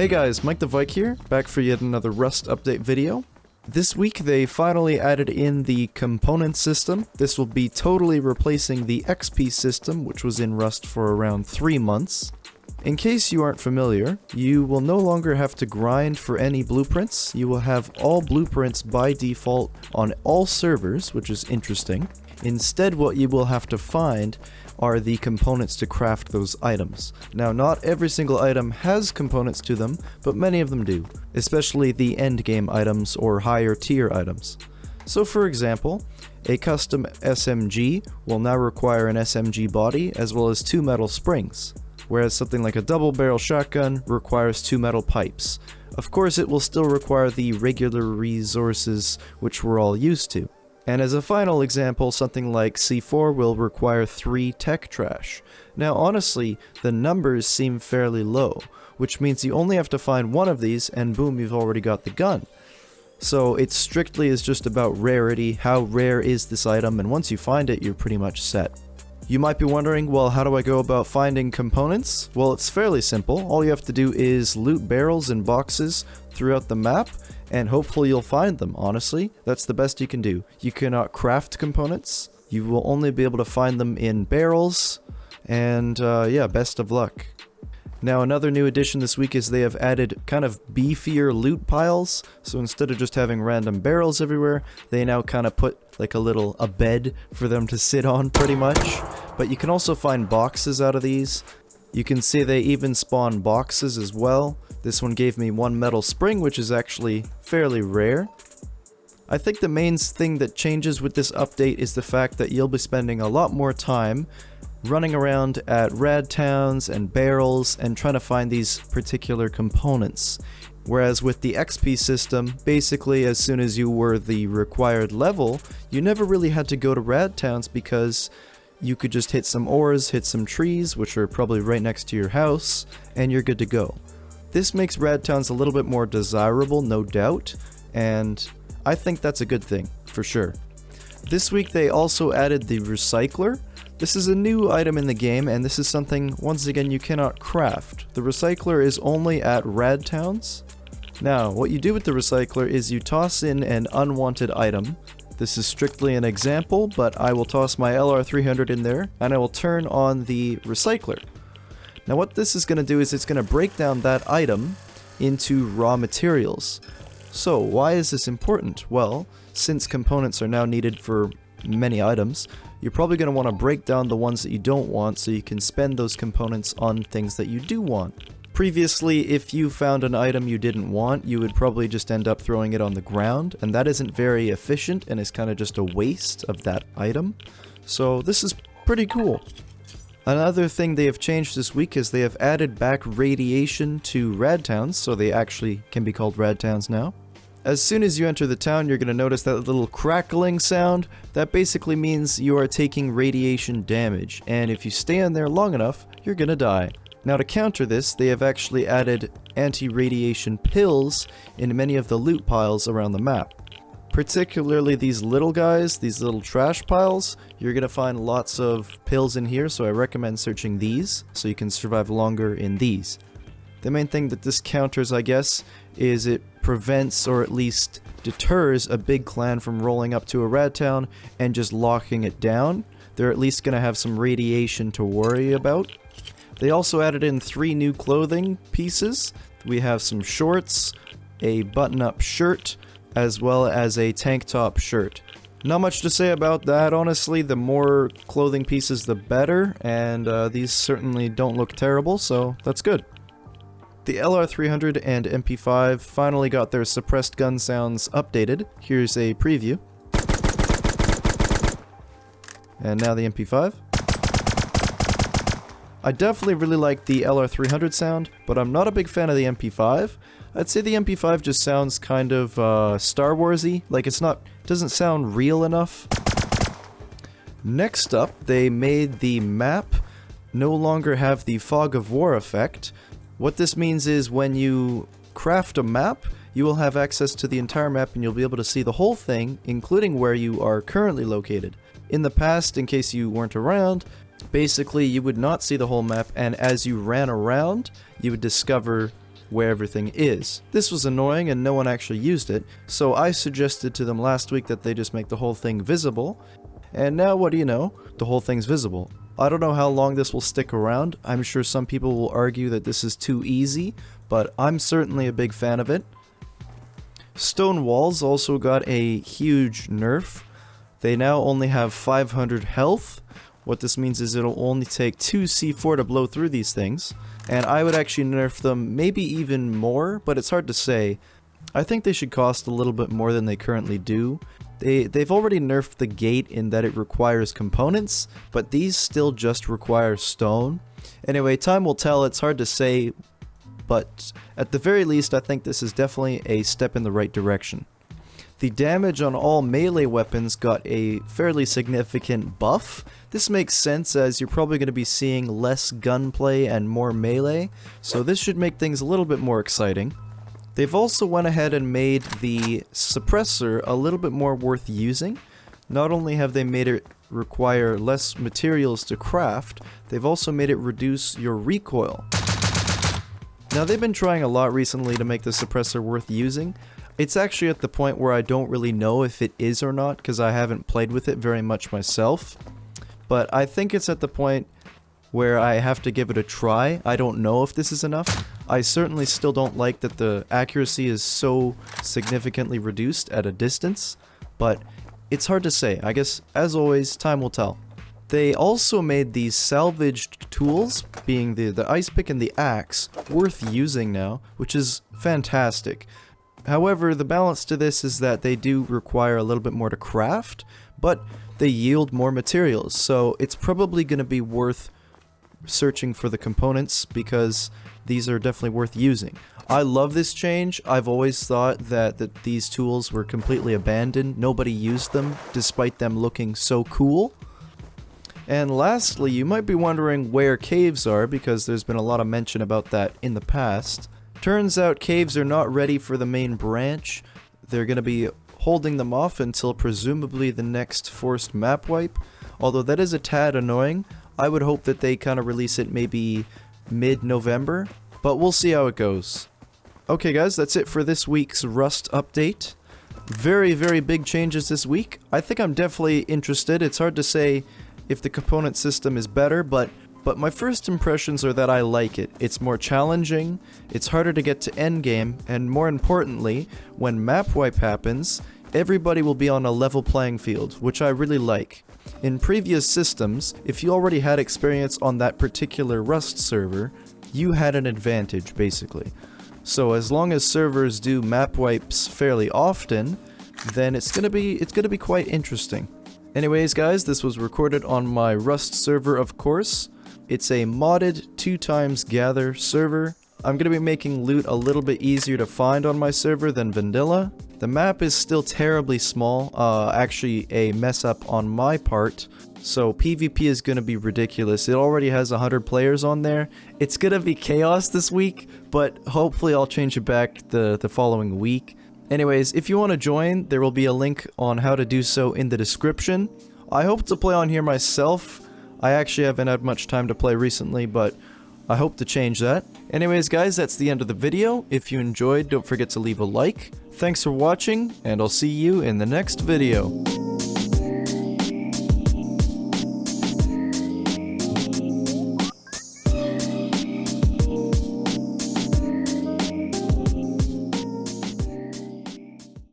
Hey guys, Mike the Vike here, back for yet another Rust update video. This week they finally added in the component system. This will be totally replacing the XP system, which was in Rust for around 3 months. In case you aren't familiar, you will no longer have to grind for any blueprints. You will have all blueprints by default on all servers, which is interesting. Instead, what you will have to find are the components to craft those items. Now, not every single item has components to them, but many of them do, especially the endgame items or higher tier items. So for example, a custom SMG will now require an SMG body as well as 2 metal springs, whereas something like a double barrel shotgun requires 2 metal pipes. Of course, it will still require the regular resources which we're all used to. And as a final example, something like C4 will require 3 tech trash. Now honestly, the numbers seem fairly low, which means you only have to find one of these and boom, you've already got the gun. So it strictly is just about rarity, how rare is this item, and once you find it, you're pretty much set. You might be wondering, well, how do I go about finding components? Well, it's fairly simple. All you have to do is loot barrels and boxes throughout the map, and hopefully you'll find them, honestly. That's the best you can do. You cannot craft components. You will only be able to find them in barrels, and yeah, best of luck. Now, another new addition this week is they have added kind of beefier loot piles. So instead of just having random barrels everywhere, they now kind of put like a bed for them to sit on pretty much. But you can also find boxes out of these. You can see they even spawn boxes as well. This one gave me 1 metal spring, which is actually fairly rare. I think the main thing that changes with this update is the fact that you'll be spending a lot more time running around at rad towns and barrels and trying to find these particular components. Whereas with the XP system, basically as soon as you were the required level, you never really had to go to rad towns because you could just hit some ores, hit some trees, which are probably right next to your house, and you're good to go. This makes rad towns a little bit more desirable, no doubt, and I think that's a good thing, for sure. This week they also added the recycler. This is a new item in the game, and this is something, once again, you cannot craft. The recycler is only at rad towns. Now, what you do with the recycler is you toss in an unwanted item. This is strictly an example, but I will toss my LR300 in there, and I will turn on the recycler. Now what this is going to do is it's going to break down that item into raw materials. So why is this important? Well, since components are now needed for many items, you're probably going to want to break down the ones that you don't want so you can spend those components on things that you do want. Previously, if you found an item you didn't want, you would probably just end up throwing it on the ground, and that isn't very efficient and is kind of just a waste of that item. So this is pretty cool. Another thing they have changed this week is they have added back radiation to rad towns, so they actually can be called rad towns now. As soon as you enter the town, you're going to notice that little crackling sound. That basically means you are taking radiation damage, and if you stay in there long enough, you're going to die. Now to counter this, they have actually added anti-radiation pills in many of the loot piles around the map. Particularly these little guys, these little trash piles, you're going to find lots of pills in here, so I recommend searching these so you can survive longer in these. The main thing that this counters, I guess, is it prevents or at least deters a big clan from rolling up to a rad town and just locking it down. They're at least going to have some radiation to worry about. They also added in 3 new clothing pieces. We have some shorts, a button-up shirt, as well as a tank top shirt. Not much to say about that, honestly. The more clothing pieces the better, and these certainly don't look terrible, so that's good. The LR300 and MP5 finally got their suppressed gun sounds updated. Here's a preview. And now the MP5. I definitely really like the LR300 sound, but I'm not a big fan of the MP5. I'd say the MP5 just sounds kind of Star Wars-y, like doesn't sound real enough. Next up, they made the map no longer have the fog of war effect. What this means is when you craft a map, you will have access to the entire map and you'll be able to see the whole thing, including where you are currently located. In the past, in case you weren't around, basically you would not see the whole map, and as you ran around, you would discover where everything is. This was annoying and no one actually used it, so I suggested to them last week that they just make the whole thing visible, and now what do you know? The whole thing's visible. I don't know how long this will stick around. I'm sure some people will argue that this is too easy, but I'm certainly a big fan of it. Stone walls also got a huge nerf. They now only have 500 health. What this means is it'll only take 2 C4 to blow through these things, and I would actually nerf them maybe even more, but it's hard to say. I think they should cost a little bit more than they currently do. They've already nerfed the gate in that it requires components, but these still just require stone. Anyway, time will tell, it's hard to say, but at the very least I think this is definitely a step in the right direction. The damage on all melee weapons got a fairly significant buff. This makes sense as you're probably going to be seeing less gunplay and more melee, so this should make things a little bit more exciting. They've also went ahead and made the suppressor a little bit more worth using. Not only have they made it require less materials to craft, they've also made it reduce your recoil. Now they've been trying a lot recently to make the suppressor worth using. It's actually at the point where I don't really know if it is or not because I haven't played with it very much myself. But I think it's at the point where I have to give it a try. I don't know if this is enough. I certainly still don't like that the accuracy is so significantly reduced at a distance, but it's hard to say. I guess, as always, time will tell. They also made these salvaged tools, being the ice pick and the axe, worth using now, which is fantastic. However, the balance to this is that they do require a little bit more to craft, but they yield more materials, so it's probably going to be worth searching for the components because these are definitely worth using. I love this change. I've always thought that these tools were completely abandoned. Nobody used them, despite them looking so cool. And lastly, you might be wondering where caves are because there's been a lot of mention about that in the past. Turns out caves are not ready for the main branch. They're going to be holding them off until presumably the next forced map wipe. Although that is a tad annoying. I would hope that they kind of release it maybe mid-November, but we'll see how it goes. Okay guys, that's it for this week's Rust update. Very, very big changes this week. I think I'm definitely interested. It's hard to say if the component system is better, but my first impressions are that I like it. It's more challenging, it's harder to get to endgame, and more importantly, when map wipe happens, everybody will be on a level playing field, which I really like. In previous systems, if you already had experience on that particular Rust server, you had an advantage, basically. So as long as servers do map wipes fairly often, then it's gonna be quite interesting. Anyways guys, this was recorded on my Rust server, of course. It's a modded 2x gather server. I'm going to be making loot a little bit easier to find on my server than vanilla. The map is still terribly small, actually a mess up on my part. So PvP is going to be ridiculous. It already has 100 players on there. It's going to be chaos this week, but hopefully I'll change it back the following week. Anyways, if you want to join, there will be a link on how to do so in the description. I hope to play on here myself. I actually haven't had much time to play recently, but I hope to change that. Anyways guys, that's the end of the video. If you enjoyed, don't forget to leave a like. Thanks for watching, and I'll see you in the next video.